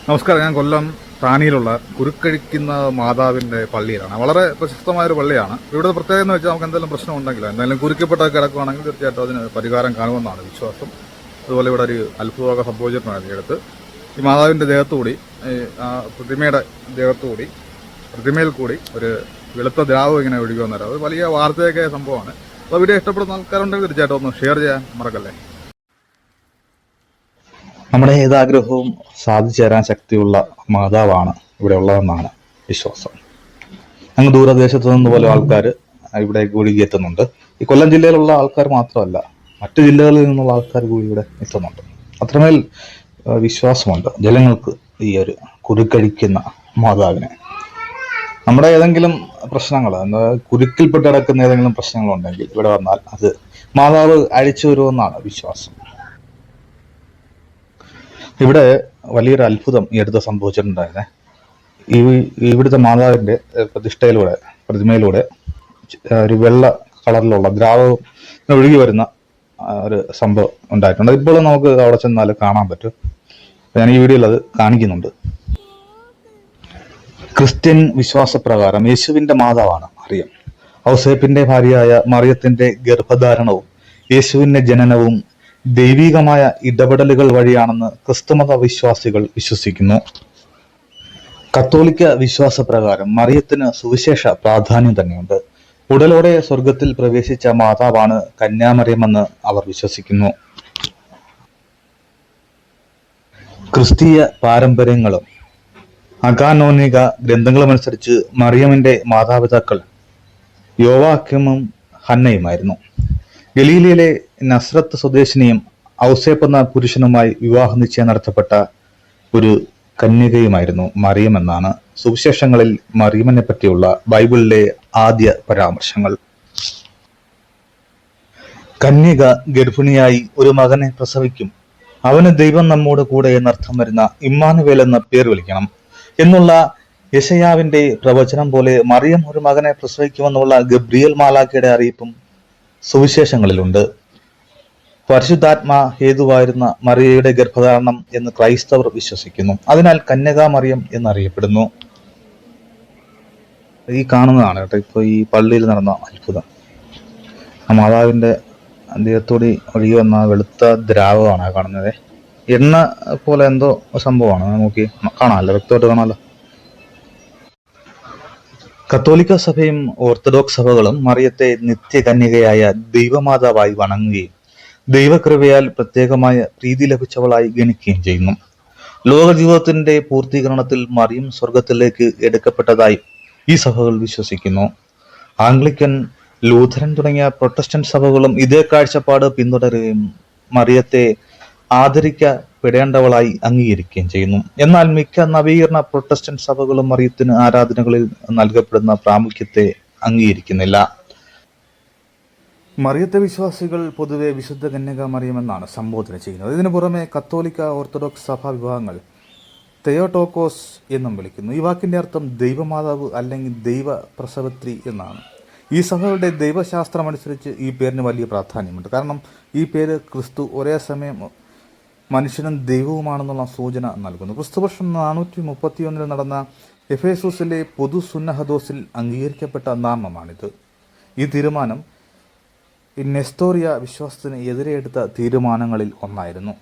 നമസ്കാരം. ഞാൻ കൊല്ലം താണിയിലുള്ള കുരുക്കഴിക്കുന്ന മാതാവിൻ്റെ പള്ളിയിലാണ്. വളരെ പ്രശസ്തമായൊരു പള്ളിയാണ്. ഇവിടെ പ്രത്യേകത എന്ന് വെച്ചാൽ നമുക്ക് എന്തെങ്കിലും പ്രശ്നം ഉണ്ടെങ്കിലോ എന്തെങ്കിലും കുരുക്കപ്പെട്ടൊക്കെ കിടക്കുകയാണെങ്കിൽ തീർച്ചയായിട്ടും അതിന് പരിഹാരം കാണുമെന്നാണ് വിശ്വാസം. അതുപോലെ ഇവിടെ ഒരു അത്ഭുതമൊക്കെ സംഭവിച്ചിട്ടുണ്ടായിരുന്നു. അടുത്ത് ഈ മാതാവിൻ്റെ ദേഹത്തുകൂടി, ആ പ്രതിമയുടെ ദേഹത്തുകൂടി, പ്രതിമയിൽ കൂടി ഒരു വെളുത്ത ദ്രാവകം ഇങ്ങനെ ഒഴുകുമെന്നേരം അത് വലിയ വാർത്തയൊക്കെ സംഭവമാണ്. അപ്പോൾ വീഡിയോ ഇഷ്ടപ്പെടുന്ന ആൾക്കാരുണ്ടെങ്കിൽ തീർച്ചയായിട്ടും ഒന്ന് ഷെയർ ചെയ്യാൻ മറക്കല്ലേ. നമ്മുടെ ഏതാഗ്രഹവും സാധിച്ചു തരാൻ ശക്തിയുള്ള മാതാവാണ് ഇവിടെ ഉള്ളതെന്നാണ് വിശ്വാസം. അങ്ങ് ദൂരദേശത്തു നിന്ന് പോലെ ആൾക്കാർ ഇവിടെ ഒഴുകിയെത്തുന്നുണ്ട്. ഈ കൊല്ലം ജില്ലയിലുള്ള ആൾക്കാർ മാത്രമല്ല, മറ്റു ജില്ലകളിൽ നിന്നുള്ള ആൾക്കാർ കൂടി ഇവിടെ എത്തുന്നുണ്ട്. അത്രമേൽ വിശ്വാസമുണ്ട് ജനങ്ങൾക്ക് ഈ ഒരു കുരുക്കഴിക്കുന്ന മാതാവിനെ. നമ്മുടെ ഏതെങ്കിലും പ്രശ്നങ്ങൾ, കുരുക്കിൽപ്പെട്ട് കിടക്കുന്ന ഏതെങ്കിലും പ്രശ്നങ്ങളുണ്ടെങ്കിൽ ഇവിടെ വന്നാൽ അത് മാതാവ് അഴിച്ചു വരുമെന്നാണ് വിശ്വാസം. ഇവിടെ വലിയൊരു അത്ഭുതം ഈ അടുത്ത് സംഭവിച്ചിട്ടുണ്ടായിരുന്നേ. ഈ ഇവിടുത്തെ മാതാവിന്റെ പ്രതിമയിലൂടെ ഒരു വെള്ള കളറിലുള്ള ദ്രാവകം ഒഴുകി വരുന്ന ഒരു സംഭവം ഉണ്ടായിട്ടുണ്ട്. ഇപ്പോഴും നമുക്ക് അവിടെ ചെന്നാൽ കാണാൻ പറ്റും. ഞാൻ ഈ വീഡിയോയിൽ അത് കാണിക്കുന്നുണ്ട്. ക്രിസ്ത്യൻ വിശ്വാസപ്രകാരം യേശുവിന്റെ മാതാവാണ് മറിയം. ഔസേപ്പിന്റെ ഭാര്യയായ മറിയത്തിന്റെ ഗർഭധാരണവും യേശുവിന്റെ ജനനവും ദൈവികമായ ഇടപെടലുകൾ വഴിയാണെന്ന് ക്രിസ്തുമത വിശ്വാസികൾ വിശ്വസിക്കുന്നു. കത്തോലിക്ക വിശ്വാസപ്രകാരം മറിയത്തിന് സുവിശേഷ പ്രാധാന്യം തന്നെയുണ്ട്. ഉടലോടെ സ്വർഗത്തിൽ പ്രവേശിച്ച മാതാവാണ് കന്യാമറിയമെന്ന് അവർ വിശ്വസിക്കുന്നു. ക്രിസ്തീയ പാരമ്പര്യങ്ങളും അകാനോനിക ഗ്രന്ഥങ്ങളുമനുസരിച്ച് മറിയമിന്റെ മാതാപിതാക്കൾ യോവാക്യമും ഹന്നയുമായിരുന്നു. ഗലീലയിലെ നസ്രത്ത് സ്വദേശിനിയും ഔസേപ്പ് എന്ന പുരുഷനുമായി വിവാഹ നിശ്ചയം നടത്തപ്പെട്ട ഒരു കന്യകയുമായിരുന്നു മറിയം എന്നാണ് സുവിശേഷങ്ങളിൽ മറിയമിനെ പറ്റിയുള്ള ബൈബിളിലെ ആദ്യ പരാമർശങ്ങൾ. കന്യക ഗർഭിണിയായി ഒരു മകനെ പ്രസവിക്കും, അവന് ദൈവം നമ്മോട് കൂടെ എന്നർത്ഥം വരുന്ന ഇമ്മാനുവേൽ എന്ന പേർ വിളിക്കണം എന്നുള്ള യെശയ്യാവിന്റെ പ്രവചനം പോലെ മറിയം ഒരു മകനെ പ്രസവിക്കുമെന്നുള്ള ഗബ്രിയേൽ മാലാഖയുടെ അറിയിപ്പും സുവിശേഷങ്ങളിലുണ്ട്. പരിശുദ്ധാത്മാ ഹേതുവായിരുന്ന മറിയയുടെ ഗർഭധാരണം എന്ന് ക്രൈസ്തവർ വിശ്വസിക്കുന്നു. അതിനാൽ കന്യകാ മറിയം എന്നറിയപ്പെടുന്നു. ഈ കാണുന്നതാണ് കേട്ടോ ഇപ്പൊ ഈ പള്ളിയിൽ നടന്ന അത്ഭുതം. ആ മാതാവിന്റെ ദേഹത്തോടി ഒഴുകി വന്ന വെളുത്ത ദ്രാവകമാണ് കാണുന്നത്. എണ്ണ പോലെ എന്തോ സംഭവമാണ്. നോക്കി കാണാമല്ലോ, വ്യക്തമായിട്ട് കാണാമല്ലോ. കത്തോലിക്ക സഭയും ഓർത്തഡോക്സ് സഭകളും മറിയത്തെ നിത്യകന്യകയായ ദൈവമാതാവായി വണങ്ങുകയും ദൈവകൃപയാൽ പ്രത്യേകമായ പ്രീതി ലഭിച്ചവളായി ഗണിക്കുകയും ചെയ്യുന്നു. ലോക ജീവിതത്തിന്റെ പൂർത്തീകരണത്തിൽ മറിയം സ്വർഗത്തിലേക്ക് എടുക്കപ്പെട്ടതായി ഈ സഭകൾ വിശ്വസിക്കുന്നു. ആംഗ്ലിക്കൻ, ലൂഥറൻ തുടങ്ങിയ പ്രൊട്ടസ്റ്റന്റ് സഭകളും ഇതേ കാഴ്ചപ്പാട് പിന്തുടരുകയും മറിയത്തെ ആദരിക്കപ്പെടേണ്ടവളായി അംഗീകരിക്കുകയും ചെയ്യുന്നു. എന്നാൽ മിക്ക നവീകരണ പ്രൊട്ടസ്റ്റന്റ് സഭകളും മറിയത്തിന് ആരാധനകളിൽ നൽകപ്പെടുന്ന പ്രാമുഖ്യത്തെ അംഗീകരിക്കുന്നില്ല. മറിയത്തെ വിശ്വാസികൾ പൊതുവെ വിശുദ്ധ കന്യക മറിയമെന്നാണ് സംബോധന ചെയ്യുന്നത്. ഇതിനു പുറമെ കത്തോലിക്ക, ഓർത്തഡോക്സ് സഭാ വിഭാഗങ്ങൾ തെയോട്ടോക്കോസ് എന്നും വിളിക്കുന്നു. ഈ വാക്കിന്റെ അർത്ഥം ദൈവമാതാവ് അല്ലെങ്കിൽ ദൈവ പ്രസവത്രി എന്നാണ്. ഈ സഭകളുടെ ദൈവശാസ്ത്രമനുസരിച്ച് ഈ പേരിന് വലിയ പ്രാധാന്യമുണ്ട്. കാരണം ഈ പേര് ക്രിസ്തു ഒരേ സമയം മനുഷ്യനും ദൈവവുമാണെന്നുള്ള സൂചന നൽകുന്നു. ക്രിസ്തുവർഷം 431 നടന്ന എഫേസൂസിലെ പൊതു സുന്നഹദോസിൽ അംഗീകരിക്കപ്പെട്ട നാമമാണിത്. ഈ തീരുമാനം നെസ്തോറിയ വിശ്വാസത്തിന് എതിരെ എടുത്ത തീരുമാനങ്ങളിൽ ഒന്നായിരുന്നു.